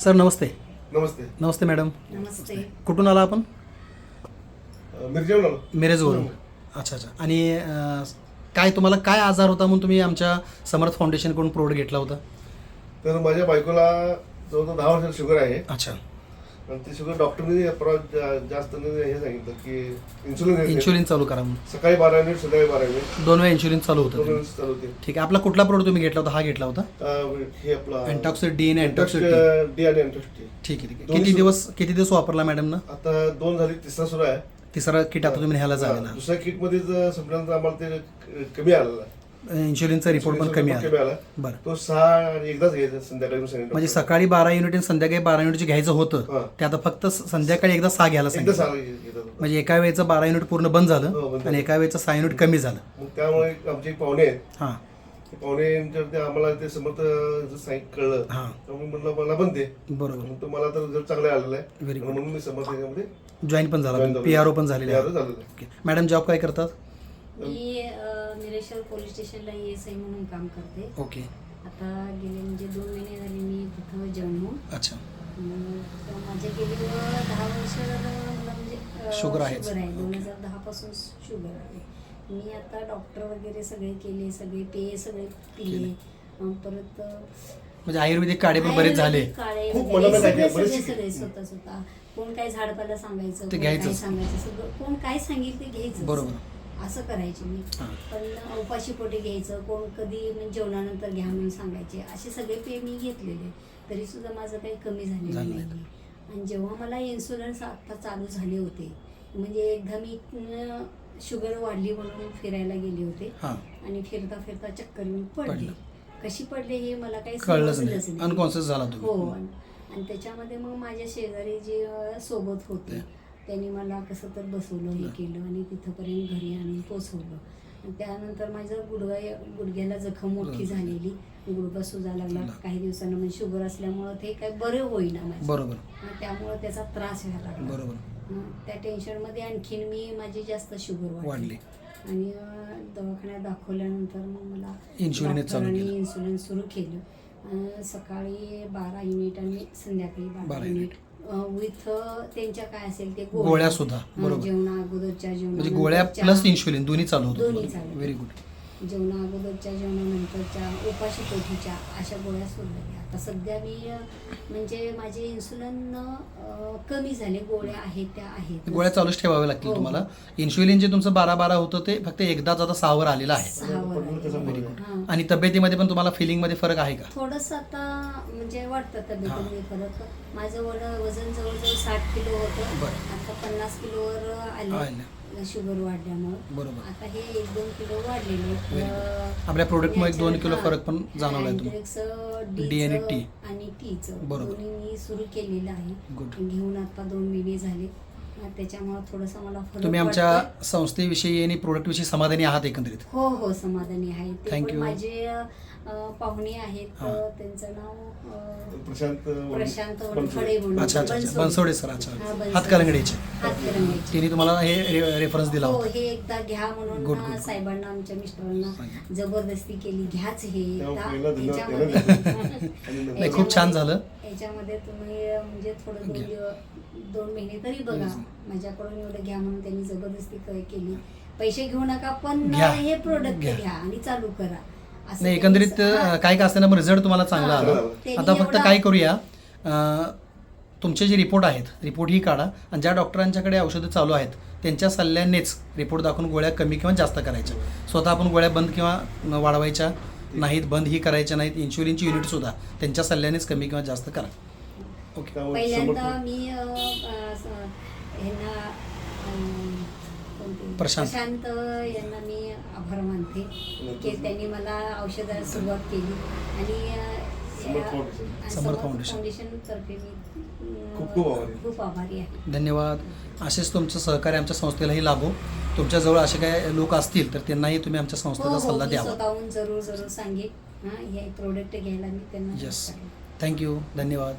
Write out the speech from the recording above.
Sir नमस्ते. नमस्ते. नमस्ते madam. नमस्ते. कुठून आला आपण? मिरजेहून आलो. मिरजवरून. अच्छा अच्छा. आणि काय तुम्हाला काय आजार होता म्हणून तुम्ही आमच्या समर्थ फाउंडेशनकडून प्रोडक्ट घेतला होता? तर माझ्या बायकोला जवळजवळ 10 वर्षाची शुगर आहे. अच्छा. आणि ती शुगर डॉक्टरने जास्त हे सांगितलं की इन्शुलिन चालू करा म्हणून. सकाळी 12 मिनिट संध्याकाळी 12 मिनिट 2 वेळा इन्शुलिन चालू 2 होतं. मिनिट चालू होते. ठीक आहे. आपला कुठला प्रोडक्ट तुम्ही घेतला होता? हा घेतला होता हे आपला अँटॉक्सिड डी आणि अँटॉक्सिड डी आणि अँटॉक्सिड. ठीक आहे ठीक आहे. किती दिवस वापरला मॅडम ना? आता 2 झाली, तिसरा सुरू आहे. तिसरा किट आता तुम्ही न्यायला जायला. दुसऱ्या किटमध्ये संपल्यानंतर आम्हाला ते कमी आलेला. इन्शुलिनचा रिपोर्ट पण कमी आला. बरं. तो 6 आणि एकदाच घ्यायचा संध्याकाळी म्हणजे सकाळी 12 युनिट आणि संध्याकाळी 12 युनिटचे घ्यायचं होतं. ते आता फक्त संध्याकाळी एकदा 6 घ्यायला एकदा सांगितलं. 6 घेतात. म्हणजे एका वेळेचं 12 युनिट पूर्ण बंद हो, झालं बंद आणि एका वेळेचं 6 युनिट कमी झालं. मग त्यामुळे आमचे एक पाहुणे आहेत. हां ते पाहुणे ते आम्हाला ते समर्थ कळलं. हां त्यामुळे म्हणलं मला पण दे. बरोबर. मग तो मला तर रिझल्ट चांगला आलेला आहे. Very good. म्हणून मी समर्थ याच्यामध्ये जॉईन पण झाला, join झालो. PRO पण झालेले PRO आहे. झालेलं आहे. ओके. मॅडम जॉब काय करतात? मी निरेश्वर पोलीस स्टेशनला ESI म्हणून काम करते. ओके. आता गेले म्हणजे 2 महिने झाले मी तिथं जॉईन होऊन. अच्छा. तर माझे गेली 10 वर्ष मला म्हणजे शुगर आहे. 2010 पासून शुगर आहे. मी आता डॉक्टर वगैरे सगळे केले, सगळे पेय सगळे पिले. परत म्हणजे आयुर्वेदिक काढे पण बरेच झाले. आयुर्वेदिक काढे खूप वगैरे मनाला सगळे लागले, बरेच सगळे स्वतः कोण काय झाडपाला सांगायचं, ते कोण काय घ्यायचंच. सांगायचं, सगळं कोण काय सांगेल ते घ्यायचं. बरोबर. असं करायचे मी. हां. पण उपाशी पोटी घ्यायचं, कोण कधी म्हणजे जेवणानंतर घ्या म्हणून सांगायचे. असे सगळे पेय मी घेतलेले, तरी सुद्धा माझं काही कमी झालेलं झालं नाही. नाही. आणि जेव्हा मला इन्शुरन्स आत्ता चालू झाले होते, म्हणजे एकदा मी शुगर वाढली म्हणून फिरायला गेले होते हां. आणि फिरता फिरता चक्कर येऊन पडले. पडलं. कशी पडले हे मला काही कळलंच समजलंच नाही. अनकॉन्शियस झाला हो. तुम्ही. आणि त्याच्यामध्ये मग माझ्या शेजारी जे सोबत होते त्यांनी मला कसं तर बसवलं, हे केलं आणि तिथंपर्यंत घरी आणून पोचवलं. आणि त्यानंतर माझं गुडघ्याला जखम मोठी झालेली, गुडघा सुजा लागला काही दिवसानं. म्हणजे शुगर असल्यामुळं ते काही बरं होईना माझं. बरोबर. त्यामुळं त्याचा त्रास व्हायला लागला. बरोबर. त्या टेन्शनमध्ये आणखीन मी माझी जास्त शुगर वाढली. आणि दवाखान्यात दाखवल्यानंतर मग मला इन्शुलिनच चालू डॉक्टरांनी केलं. इन्शुलिन सुरू केलं. सकाळी 12 युनिट आणि संध्याकाळी 12 12 युनिट विथ त्यांच्या काय असेल ते गोळ्या सुद्धा. बरोबर. जेवणा अगोदरच्या म्हणजे गोळ्या प्लस इन्शुलिन दोन्ही चालू दोन्ही होतं. चालू. Very good. जेवणा अगोदरच्या जेवणानंतरच्या उपाशी पोटीच्या अशा गोळ्या सोडल्या. आता सध्या मी म्हणजे माझे इन्सुलिन कमी झाले. गोळ्या आहेत त्या आहेत. गोळ्या चालूच ठेवाव्या लागतील हो. तुम्हाला. इन्शुलिन जे तुमचं 12-12 होतं ते फक्त एकदाच आता 6 वर आलेलं आहे. 6 वर व्हेरी गुड. हां. आणि तब्येतीमध्ये पण तुम्हाला फिलिंगमध्ये फरक आहे का? थोडंसं आता म्हणजे वाटतं तब्येतीमध्ये फरक. माझं वजन जवळजवळ 60 किलो होतं. बरं. आता 50 किलोवर आले आलं. शुगर वाढल्यामुळं. बरोबर. आता हे 1-2 किलो वाढलेले. आपल्या प्रोडक्टमुळे 1-2 किलो फरक पण जाणवला आहे तुम्हाला. डी आणि टी. आणि टीचं बरोबर. दोन्ही मी सुरू केलेलं आहे. Good. घेऊन आता 2 महिने झाले. त्याच्यामुळे थोडंसं मला फरक तुम्ही आमच्या वाटतोय. संस्थेविषयी आणि प्रोडक्टविषयी समाधानी आहात एकंदरीत? हो हो समाधानी आहे. ते Thank पण you. माझे पाहुणे आहेत. हां. त्यांचं नाव प्रशांत वनखडे म्हणून. अच्छा अच्छा अच्छा. बनसोडे सर. अच्छा. हां, बनसोडे. हातकलंगडीचे. हातकलंगडीचे. तिने तुम्हाला हे रेफरन्स दिला हो होता. हे एकदा घ्या Good, म्हणून good. साहेबांना आमच्या मिस्टरांना सांगितलं. जबरदस्ती केली. घ्याच हे एकदा. पहिला धन्यवाद याच्यामध्ये- नाही खूप छान झालं. याच्यामध्ये तुम्ही म्हणजे थोडं घ्या. 2 महिने तरी बघा. Yes. माझ्याकडून एवढं घ्या म्हणून त्यांनी जबरदस्ती केली. पैसे घेऊ नका पण घ्या. हे प्रोडक्ट घ्या. घ्या आणि चालू करा. असं नाही एकंदरीत त्यांनी- हां. काय का असताना रिझल्ट तुम्हाला चांगला हां. आला. त्यांनी आता फक्त एवढा- काय करूया, तुमचे जे रिपोर्ट आहेत रिपोर्ट ही काढा आणि ज्या डॉक्टरांच्याकडे औषधं चालू आहेत त्यांच्या सल्ल्यानेच रिपोर्ट दाखवून गोळ्या कमी किंवा जास्त करायच्या. स्वतः आपण गोळ्या बंद किंवा वाढवायच्या नाहीत, बंद ही करायच्या नाहीत. इन्शुलिनची युनिटसुद्धा त्यांच्या सल्ल्यानेच कमी किंवा जास्त करा. ओके. पहिल्यांदा मी ह्यांना प्रशांत यांना मी आभार मानते की त्यांनी मला औषधाला सुरुवात केली. आणि समर्थ फाउंडेशन. फाउंडेशन तर्फे मी खूप आभारी आहे. धन्यवाद. असेच तुमचं सहकार्य आमच्या संस्थेलाही लाभो. तुमच्याजवळ असे काही लोक असतील तर त्यांनाही तुम्ही आमच्या संस्थेचा सल्ला मी द्यावा. स्वतःहून जरूर सांगेन. हे प्रोडक्ट घ्यायला मी त्यांना येस. थँक्यू. धन्यवाद.